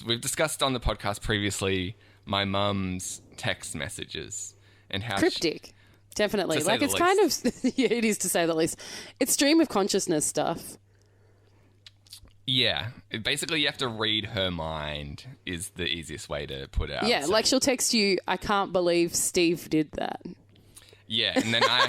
We've discussed on the podcast previously my mum's text messages and how Cryptic. Definitely. To say Like, the it's kind of, yeah, it is to say the least. It's stream of consciousness stuff. Yeah. Basically, you have to read her mind is the easiest way to put it out. Yeah, like she'll text you, I can't believe Steve did that. Yeah, and then I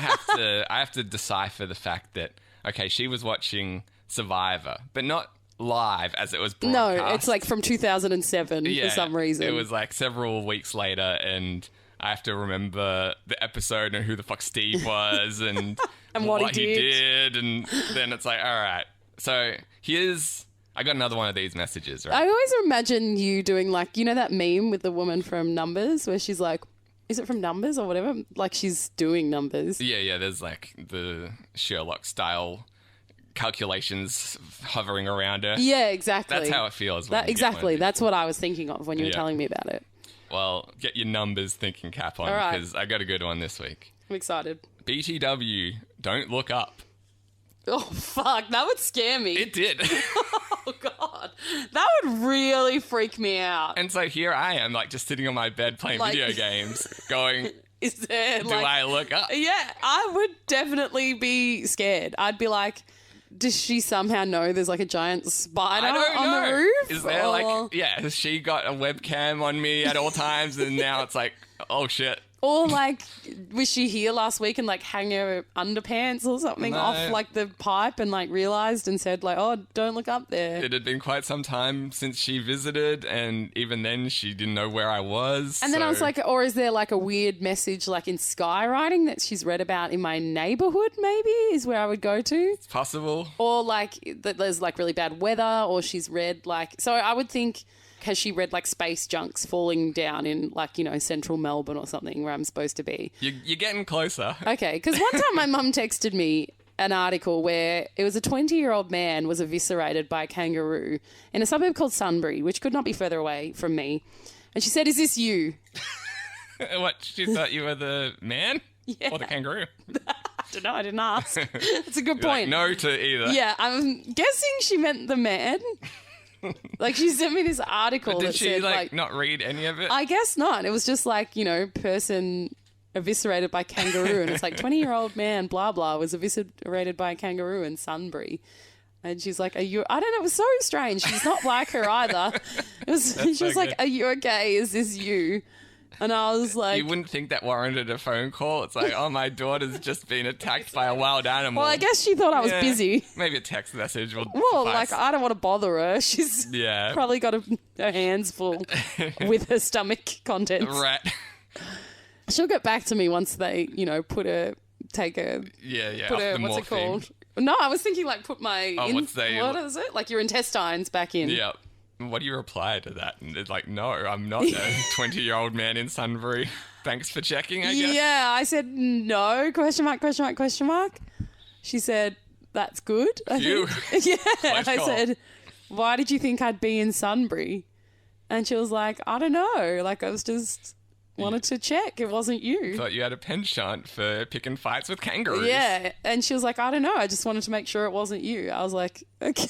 have to decipher the fact that, okay, she was watching Survivor, but not live as it was broadcast. No, it's like from 2007 for some reason. It was like several weeks later, and I have to remember the episode and who the fuck Steve was and, And what he did. And then it's like, all right. So I got another one of these messages, right? I always imagine you doing like, you know that meme with the woman from Numbers where she's like, is it from Numbers or whatever? Like she's doing numbers. Yeah, there's like the Sherlock style calculations hovering around her. Yeah, exactly. That's how it feels. When Exactly. That's what I was thinking of when you were Yeah. telling me about it. Well, get your numbers thinking cap on All right. because I got a good one this week. I'm excited. BTW, don't look up. Oh, fuck. That would scare me. It did. Oh, God. That would really freak me out. And so here I am, like just sitting on my bed playing Like- video games, going, Is there do like... I look up? Yeah, I would definitely be scared. I'd be like, does she somehow know there's like a giant spider I don't on know. the roof? Is there Or- like, yeah, has she got a webcam on me at all times and now it's like, oh shit. Or like, was she here last week and like hang her underpants or something No. off like the pipe and like realised and said like, oh, don't look up there. It had been quite some time since she visited and even then she didn't know where I was. And then I was so- like, or is there like a weird message like in skywriting that she's read about in my neighbourhood maybe is where I would go to? it's possible. Or like that there's like really bad weather or she's read like, so I would think, has she read like space junks falling down in like, you know, central Melbourne or something where I'm supposed to be? You're getting closer. Okay, because one time my mum texted me an article where it was a 20-year-old man was eviscerated by a kangaroo in a suburb called Sunbury, which could not be further away from me. And she said, is this you? What, she thought you were the man? Yeah. Or the kangaroo? I don't know, I didn't ask. That's a good You're like, point. no to either. Yeah, I'm guessing she meant the man. Like she sent me this article Did that she said like not read any of it? I guess not. It was just like, you know, person eviscerated by kangaroo. And it's like 20-year-old man, blah, blah, was eviscerated by a kangaroo in Sunbury. And she's like, are you, I don't know, it was so strange. She's not like her either. It was, she so was like, good. are you okay? Is this you? And I was like, You wouldn't think that warranted a phone call. It's like, oh, my daughter's just been attacked by a wild animal. well, I guess she thought I was Yeah. busy. Maybe a text message will Well, suffice. like, I don't want to bother her. She's Yeah. probably got her hands full with her stomach contents. Right. She'll get back to me once they, you know, take her Yeah. put off a, the what's it morphine. called? No, I was thinking like put my Oh, what is it? Like your intestines back in. Yeah. What do you reply to that? And it's like, no, I'm not a 20-year-old man in Sunbury. Thanks for checking, I guess. Yeah, I said no, question mark, question mark, question mark. She said, that's good. I Phew. think. Yeah. Close I call. said, why did you think I'd be in Sunbury? And she was like, I don't know. Like I was just wanted to check. It wasn't you. Thought you had a penchant for picking fights with kangaroos. Yeah. And she was like, I don't know. I just wanted to make sure it wasn't you. I was like, okay.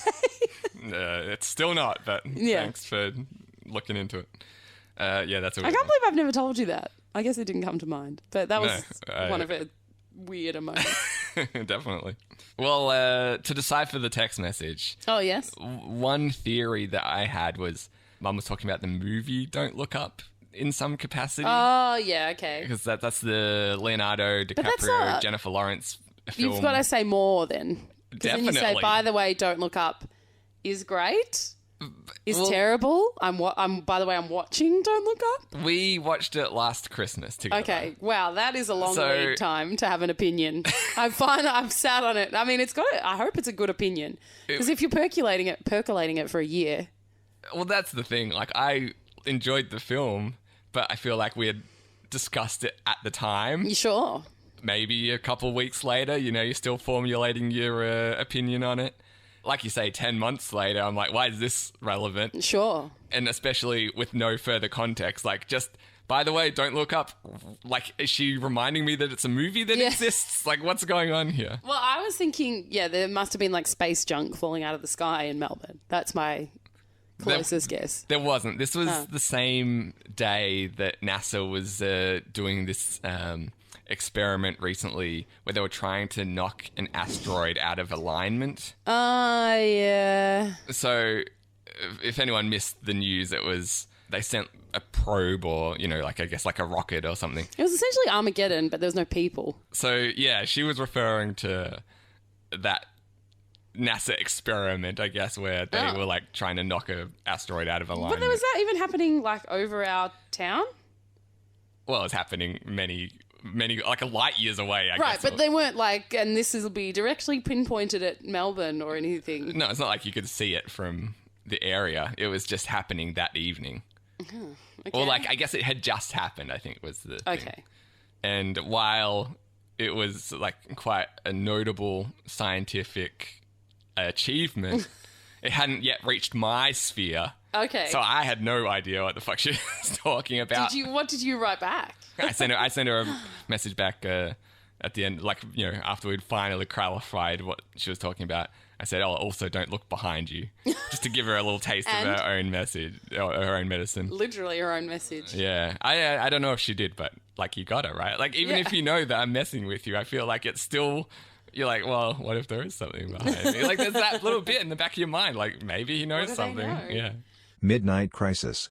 It's still not, but Yeah. thanks for looking into it. Yeah, that's a I weird can't believe I've never told you that. I guess it didn't come to mind, but that was No, one of her weirder moments. one. Definitely. Well, to decipher the text message, Oh, yes. one theory that I had was Mum was talking about the movie Don't Look Up in some capacity. Oh, yeah, okay. Because that's the Leonardo that's DiCaprio, not- Jennifer Lawrence film. You've got to say more then. Because then you say, Definitely. by the way, Don't Look Up is great, is Well- terrible. By the way, I'm watching Don't Look Up. We watched it last Christmas together. Okay, wow, that is a long So- lead time to have an opinion. I've sat on it. I mean, I hope it's a good opinion. Because if you're percolating it for a year. Well, that's the thing. Like, I enjoyed the film, but I feel like we had discussed it at the time. You sure? Maybe a couple weeks later, you're still formulating your opinion on it. Like you say, 10 months later, I'm like, why is this relevant? Sure. And especially with no further context. Like, just, by the way, Don't Look Up. Like, is she reminding me that it's a movie that Yeah. exists? Like, what's going on here? Well, I was thinking, yeah, there must have been like space junk falling out of the sky in Melbourne. That's my closest guess. There wasn't. This was the same day that NASA was doing this experiment recently where they were trying to knock an asteroid out of alignment. Yeah. So if anyone missed the news, it was they sent a probe or, I guess like a rocket or something. It was essentially Armageddon, but there was no people. So, yeah, she was referring to that NASA experiment, I guess, where they were like trying to knock an asteroid out of alignment. But was that even happening like over our town? Well, it's happening many, like a light years away, I guess. Right, but they weren't like, and this will be directly pinpointed at Melbourne or anything. No, it's not like you could see it from the area. It was just happening that evening. Okay. Or like, I guess it had just happened, I think was the thing. Okay. And while it was like quite a notable scientific achievement, it hadn't yet reached my sphere. Okay. So I had no idea what the fuck she was talking about. What did you write back? I sent her a message back at the end, like, after we'd finally clarified what she was talking about. I said, "Oh, also don't look behind you," just to give her a little taste of her own message, or her own medicine. Literally her own message. Yeah, I don't know if she did, but like you got it right. Like even if you know that I'm messing with you, I feel like it's still. You're like, well, what if there is something behind me? Like there's that little bit in the back of your mind, like maybe he knows something. Know? Yeah. Midnight Crisis.